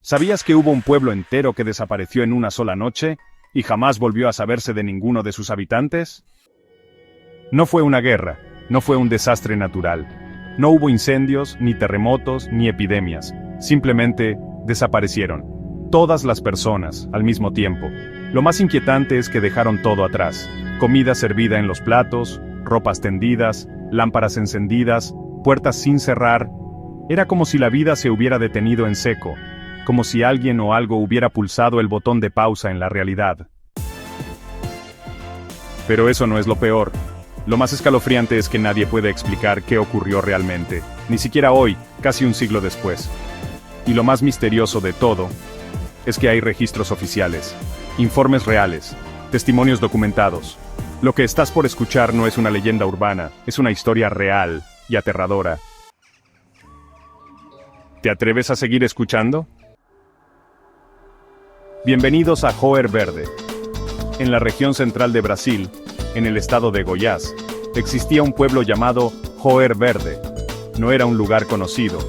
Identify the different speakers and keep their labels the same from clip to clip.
Speaker 1: ¿Sabías que hubo un pueblo entero que desapareció en una sola noche y jamás volvió a saberse de ninguno de sus habitantes? No fue una guerra, no fue un desastre natural. No hubo incendios, ni terremotos, ni epidemias. Simplemente desaparecieron. Todas las personas, al mismo tiempo. Lo más inquietante es que dejaron todo atrás. Comida servida en los platos, ropas tendidas, lámparas encendidas, puertas sin cerrar. Era como si la vida se hubiera detenido en seco, como si alguien o algo hubiera pulsado el botón de pausa en la realidad. Pero eso no es lo peor. Lo más escalofriante es que nadie puede explicar qué ocurrió realmente, ni siquiera hoy, casi un siglo después. Y lo más misterioso de todo es que hay registros oficiales, informes reales, testimonios documentados. Lo que estás por escuchar no es una leyenda urbana, es una historia real y aterradora. ¿Te atreves a seguir escuchando? Bienvenidos a Joer Verde. En la región central de Brasil, en el estado de Goiás, existía un pueblo llamado Joer Verde. No era un lugar conocido.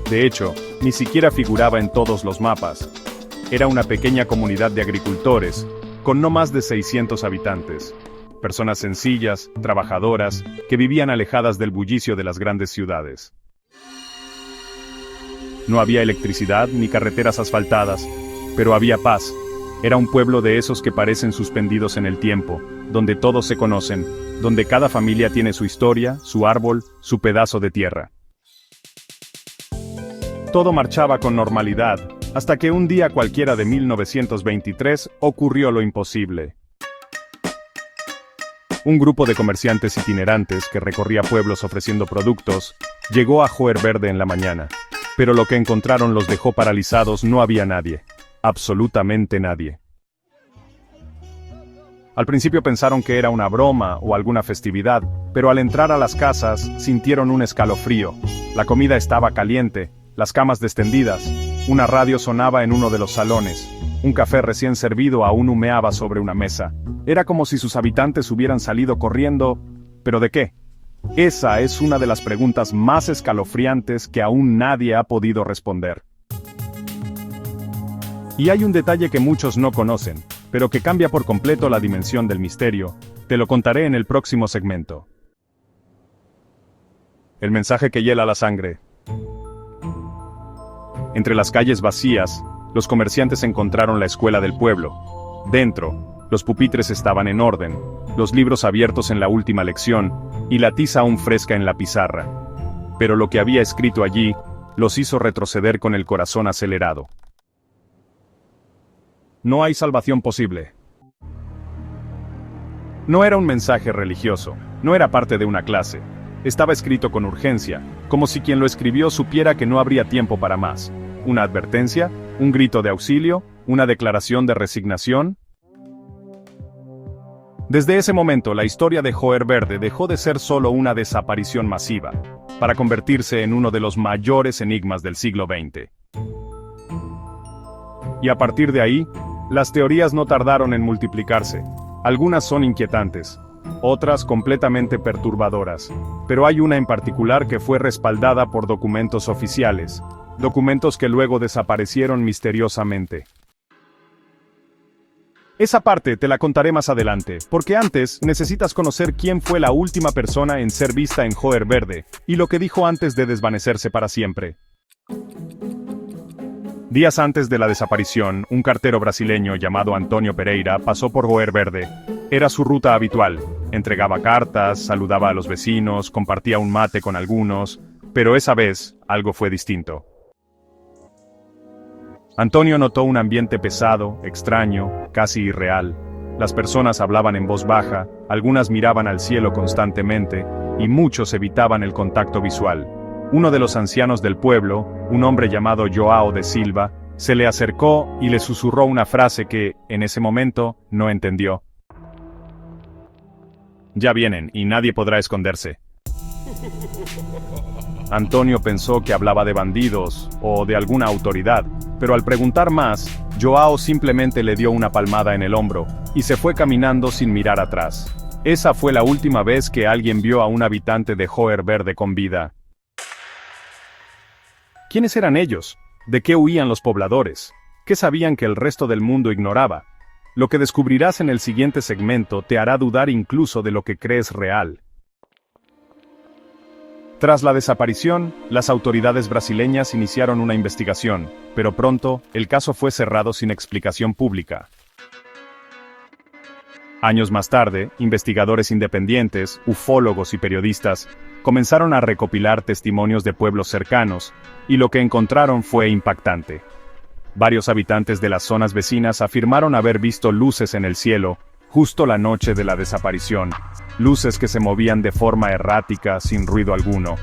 Speaker 1: De hecho, ni siquiera figuraba en todos los mapas. Era una pequeña comunidad de agricultores, con no más de 600 habitantes. Personas sencillas, trabajadoras, que vivían alejadas del bullicio de las grandes ciudades. No había electricidad ni carreteras asfaltadas, pero había paz. Era un pueblo de esos que parecen suspendidos en el tiempo, donde todos se conocen, donde cada familia tiene su historia, su árbol, su pedazo de tierra. Todo marchaba con normalidad, hasta que un día cualquiera de 1923 ocurrió lo imposible. Un grupo de comerciantes itinerantes que recorría pueblos ofreciendo productos, llegó a Joer Verde en la mañana, pero lo que encontraron los dejó paralizados. No había nadie. Absolutamente nadie. Al principio pensaron que era una broma o alguna festividad, pero al entrar a las casas, sintieron un escalofrío. La comida estaba caliente, las camas descendidas, una radio sonaba en uno de los salones, un café recién servido aún humeaba sobre una mesa. Era como si sus habitantes hubieran salido corriendo, ¿pero de qué? Esa es una de las preguntas más escalofriantes que aún nadie ha podido responder. Y hay un detalle que muchos no conocen, pero que cambia por completo la dimensión del misterio. Te lo contaré en el próximo segmento. El mensaje que hiela la sangre. Entre las calles vacías, los comerciantes encontraron la escuela del pueblo. Dentro, los pupitres estaban en orden, los libros abiertos en la última lección, y la tiza aún fresca en la pizarra. Pero lo que había escrito allí, los hizo retroceder con el corazón acelerado. No hay salvación posible. No era un mensaje religioso, no era parte de una clase. Estaba escrito con urgencia, como si quien lo escribió supiera que no habría tiempo para más. ¿Una advertencia? ¿Un grito de auxilio? ¿Una declaración de resignación? Desde ese momento, la historia de Joer Verde dejó de ser solo una desaparición masiva, para convertirse en uno de los mayores enigmas del siglo XX. Y a partir de ahí, las teorías no tardaron en multiplicarse. Algunas son inquietantes, otras completamente perturbadoras, pero hay una en particular que fue respaldada por documentos oficiales, documentos que luego desaparecieron misteriosamente. Esa parte te la contaré más adelante, porque antes necesitas conocer quién fue la última persona en ser vista en Joer Verde, y lo que dijo antes de desvanecerse para siempre. Días antes de la desaparición, un cartero brasileño llamado Antonio Pereira pasó por Joer Verde. Era su ruta habitual. Entregaba cartas, saludaba a los vecinos, compartía un mate con algunos, pero esa vez, algo fue distinto. Antonio notó un ambiente pesado, extraño, casi irreal. Las personas hablaban en voz baja, algunas miraban al cielo constantemente, y muchos evitaban el contacto visual. Uno de los ancianos del pueblo, un hombre llamado João de Silva, se le acercó y le susurró una frase que, en ese momento, no entendió. Ya vienen, y nadie podrá esconderse. Antonio pensó que hablaba de bandidos, o de alguna autoridad, pero al preguntar más, João simplemente le dio una palmada en el hombro, y se fue caminando sin mirar atrás. Esa fue la última vez que alguien vio a un habitante de Joer Verde con vida. ¿Quiénes eran ellos? ¿De qué huían los pobladores? ¿Qué sabían que el resto del mundo ignoraba? Lo que descubrirás en el siguiente segmento te hará dudar incluso de lo que crees real. Tras la desaparición, las autoridades brasileñas iniciaron una investigación, pero pronto, el caso fue cerrado sin explicación pública. Años más tarde, investigadores independientes, ufólogos y periodistas comenzaron a recopilar testimonios de pueblos cercanos, y lo que encontraron fue impactante. Varios habitantes de las zonas vecinas afirmaron haber visto luces en el cielo, justo la noche de la desaparición, luces que se movían de forma errática, sin ruido alguno.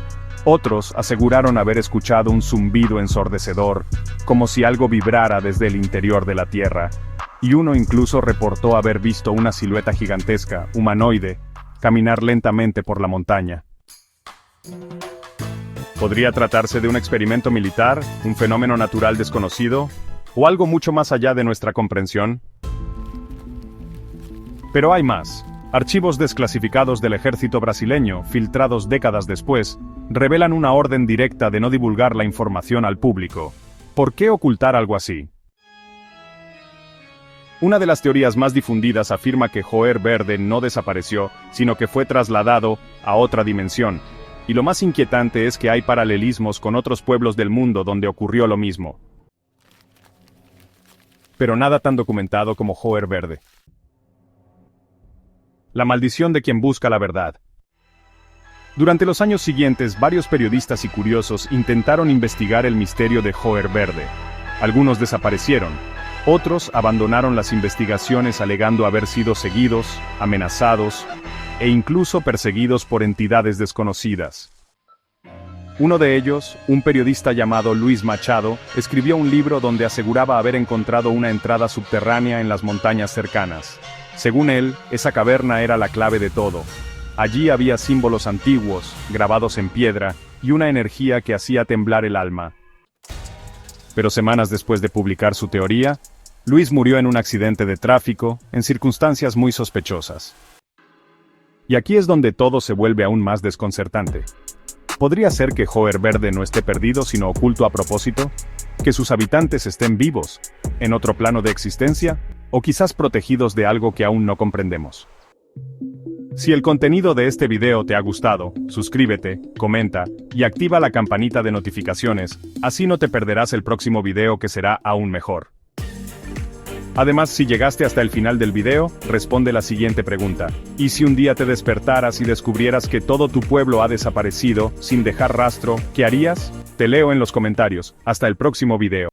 Speaker 1: Otros aseguraron haber escuchado un zumbido ensordecedor, como si algo vibrara desde el interior de la tierra. Y uno incluso reportó haber visto una silueta gigantesca, humanoide, caminar lentamente por la montaña. ¿Podría tratarse de un experimento militar, un fenómeno natural desconocido, o algo mucho más allá de nuestra comprensión? Pero hay más. Archivos desclasificados del ejército brasileño, filtrados décadas después, revelan una orden directa de no divulgar la información al público. ¿Por qué ocultar algo así? Una de las teorías más difundidas afirma que Joer Verde no desapareció, sino que fue trasladado a otra dimensión. Y lo más inquietante es que hay paralelismos con otros pueblos del mundo donde ocurrió lo mismo. Pero nada tan documentado como Joer Verde. La maldición de quien busca la verdad. Durante los años siguientes, varios periodistas y curiosos intentaron investigar el misterio de Joer Verde. Algunos desaparecieron. Otros abandonaron las investigaciones alegando haber sido seguidos, amenazados e incluso perseguidos por entidades desconocidas. Uno de ellos, un periodista llamado Luis Machado, escribió un libro donde aseguraba haber encontrado una entrada subterránea en las montañas cercanas. Según él, esa caverna era la clave de todo. Allí había símbolos antiguos, grabados en piedra, y una energía que hacía temblar el alma. Pero semanas después de publicar su teoría, Luis murió en un accidente de tráfico, en circunstancias muy sospechosas. Y aquí es donde todo se vuelve aún más desconcertante. ¿Podría ser que Joer Verde no esté perdido sino oculto a propósito? ¿Que sus habitantes estén vivos, en otro plano de existencia? ¿O quizás protegidos de algo que aún no comprendemos? Si el contenido de este video te ha gustado, suscríbete, comenta, y activa la campanita de notificaciones, así no te perderás el próximo video que será aún mejor. Además, si llegaste hasta el final del video, responde la siguiente pregunta. ¿Y si un día te despertaras y descubrieras que todo tu pueblo ha desaparecido, sin dejar rastro, qué harías? Te leo en los comentarios. Hasta el próximo video.